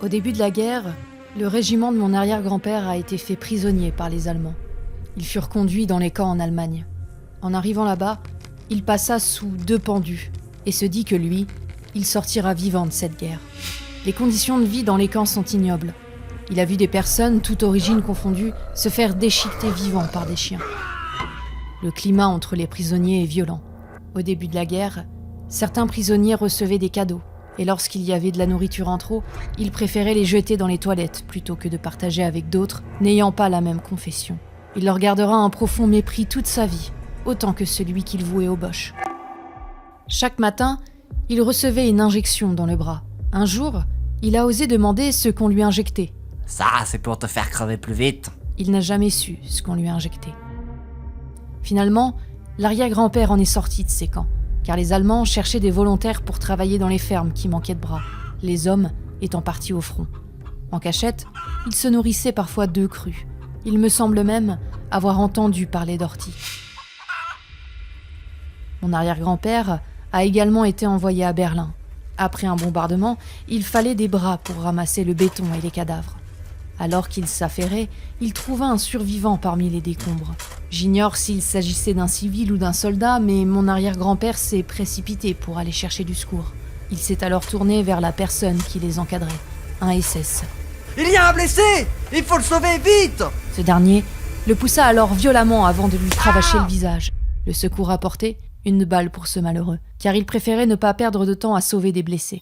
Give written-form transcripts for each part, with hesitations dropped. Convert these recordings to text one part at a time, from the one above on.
Au début de la guerre, le régiment de mon arrière-grand-père a été fait prisonnier par les Allemands. Ils furent conduits dans les camps en Allemagne. En arrivant là-bas, il passa sous 2 pendus et se dit que lui, il sortira vivant de cette guerre. Les conditions de vie dans les camps sont ignobles. Il a vu des personnes, toutes origines confondues, se faire déchiqueter vivants par des chiens. Le climat entre les prisonniers est violent. Au début de la guerre, certains prisonniers recevaient des cadeaux, et lorsqu'il y avait de la nourriture en trop, ils préféraient les jeter dans les toilettes plutôt que de partager avec d'autres, n'ayant pas la même confession. Il leur gardera un profond mépris toute sa vie, autant que celui qu'il vouait aux Boches. Chaque matin, il recevait une injection dans le bras. Un jour, il a osé demander ce qu'on lui injectait. « Ça, c'est pour te faire crever plus vite. » Il n'a jamais su ce qu'on lui a injecté. Finalement, l'arrière-grand-père en est sorti de ces camps, car les Allemands cherchaient des volontaires pour travailler dans les fermes qui manquaient de bras, les hommes étant partis au front. En cachette, il se nourrissait parfois d'œufs crus. Il me semble même avoir entendu parler d'orties. Mon arrière-grand-père a également été envoyé à Berlin. Après un bombardement, il fallait des bras pour ramasser le béton et les cadavres. Alors qu'il s'affairait, il trouva un survivant parmi les décombres. J'ignore s'il s'agissait d'un civil ou d'un soldat, mais mon arrière-grand-père s'est précipité pour aller chercher du secours. Il s'est alors tourné vers la personne qui les encadrait, un SS. « Il y a un blessé! Il faut le sauver vite !» Ce dernier le poussa alors violemment avant de lui cravacher le visage. Le secours apporté, une balle pour ce malheureux, car il préférait ne pas perdre de temps à sauver des blessés.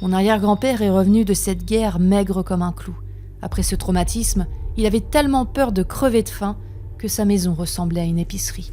Mon arrière-grand-père est revenu de cette guerre maigre comme un clou. Après ce traumatisme, il avait tellement peur de crever de faim que sa maison ressemblait à une épicerie.